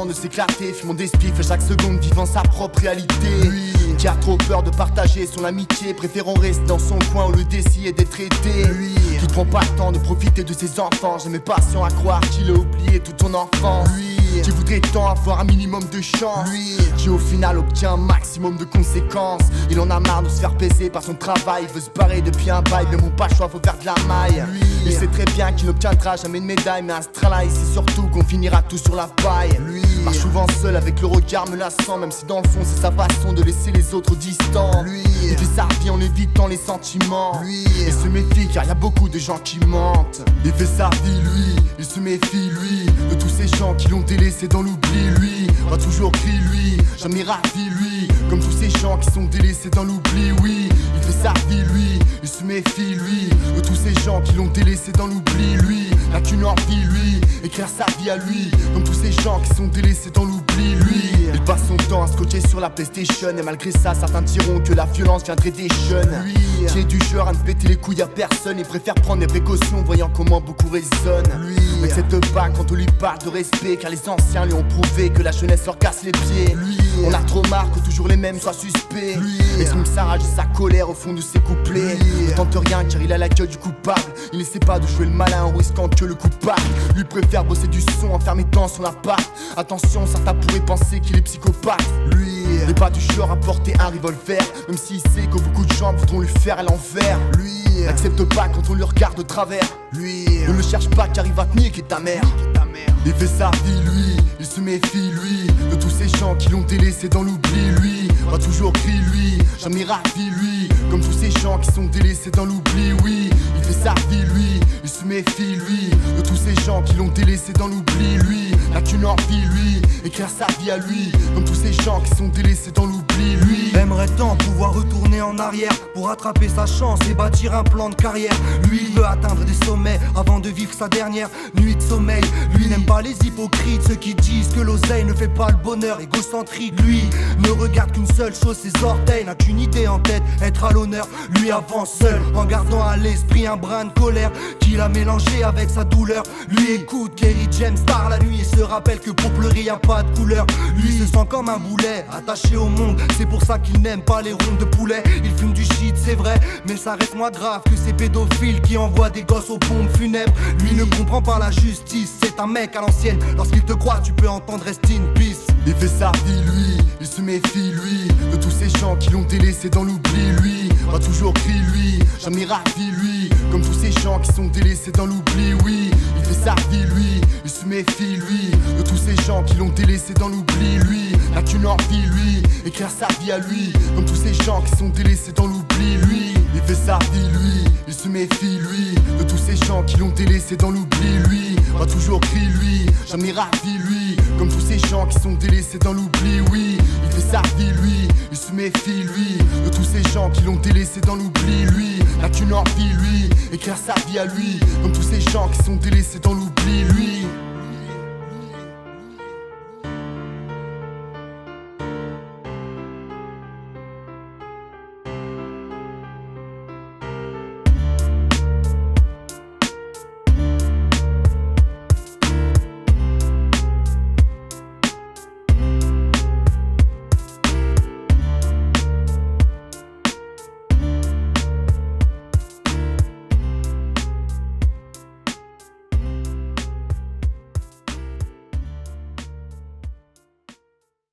temps de s'éclater, fumant des spiffs chaque seconde vivant sa propre réalité. Lui qui a trop peur de partager son amitié, préférant rester dans son coin au lieu d'essayer d'être traité. Lui qui ne prend pas le temps de profiter de ses enfants, jamais patient à croire qu'il a oublié toute son enfance. Lui qui voudrait tant avoir un minimum de chance. Lui qui au final obtient un maximum de conséquences. Il en a marre de se faire baiser par son travail, il veut se barrer depuis un bail, mais bon pas le choix, faut faire de la maille. Lui il sait très bien qu'il n'obtiendra jamais de médaille, mais à ce train-là il sait surtout qu'on finira tout sur la paille. Lui marche souvent seul avec le regard menaçant, même si dans le fond c'est sa façon de laisser les autres distants. Lui il fait sa vie en évitant les sentiments. Lui il se méfie car y a beaucoup de gens qui mentent. Il fait sa vie lui, il se méfie lui de tous ces gens qui l'ont délaissé dans l'oubli. Lui va toujours crier lui, jamais ravi lui, comme tous ces gens qui sont délaissés dans l'oubli. Oui, il fait sa vie lui, il se méfie lui de tous ces gens qui l'ont délaissé dans l'oubli. Lui n'a qu'une envie lui, écrire sa vie à lui, comme tous ces gens qui sont délaissés dans l'oubli. Lui il passe son temps à scotcher sur la PlayStation, et malgré ça certains diront que la violence viendrait des jeunes. Lui qui est du genre à ne péter les couilles à personne et préfère prendre des précautions voyant comment beaucoup raisonnent. Lui n'accepte pas quand on lui parle de respect, car les anciens lui ont prouvé que la jeunesse leur casse les pieds. Lui on a trop marre que toujours les mêmes soient suspects. Lui exprime sa rage et sa colère au fond de ses couplets. Ne tente rien car il a la gueule du coupable, il n'essaie pas de jouer le malin en risquant que le coupable lui préfère bosser du son enfermé dans son appart. Attention, certains pourraient penser qu'il est psychopathe. Lui n'est pas du genre à porter un revolver, même s'il sait que beaucoup de gens voudront lui faire à l'envers. Lui n'accepte pas quand on lui regarde de travers. Lui ne le cherche pas car il va te niquer ta mère. Il fait sa vie lui, il se méfie lui de tous ces gens qui l'ont délaissé dans l'oubli. Lui va toujours crier lui, jamais ravi lui, comme tous ces gens qui sont délaissés dans l'oubli. Oui, il fait sa vie lui, il se méfie lui de tous ces gens qui l'ont délaissé dans l'oubli. Lui n'a qu'une envie lui, écrire sa vie à lui, comme tous ces gens qui sont délaissés dans l'oubli. Lui aimerait tant pouvoir retourner en arrière pour attraper sa chance et bâtir un plan de carrière. Lui il veut atteindre des sommets avant de vivre sa dernière nuit de sommeil. Lui n'aime pas les hypocrites, ceux qui disent que l'oseille ne fait pas le bonheur, égocentrique. Lui ne regarde qu'une seule chose, ses orteils, n'a qu'une idée en tête, être à l'honneur. Lui avance seul en gardant à l'esprit un brin de colère qu'il a mélangé avec sa douleur. Lui écoute Kerry James tard la nuit et se rappelle que pour pleurer y a pas de couleur. Lui se sent comme un boulet attaché au monde, c'est pour ça qu'il n'aime pas les rondes de poulet. Il fume du shit c'est vrai, mais ça reste moins grave que ces pédophiles qui envoient des gosses aux pompes funèbres. Lui ne comprend pas la justice, c'est un mec à l'ancienne, lorsqu'il te croit tu peux entendre rest in peace. Il fait sa vie lui, il se méfie lui de tous ces gens qui l'ont délaissé dans l'oubli. Lui va toujours crier lui, jamais ravi lui, comme tous ces gens qui sont délaissés dans l'oubli. Oui, il fait sa vie lui, il se méfie lui de tous ces gens qui l'ont délaissé dans l'oubli. Lui n'a qu'une envie lui, écrire sa vie à lui, comme tous ces gens qui sont délaissés dans l'oubli. Lui il fait sa vie lui, il se méfie lui de tous ces gens qui l'ont délaissé dans l'oubli. Lui va toujours crier lui, jamais ravi lui, comme tous ces gens qui sont délaissés dans l'oubli. Oui, il fait sa vie lui, il se méfie lui de tous ces gens qui l'ont délaissé dans l'oubli. Lui n'a qu'une envie lui, écrire sa vie à lui, comme tous ces gens qui sont délaissés dans l'oubli. Lui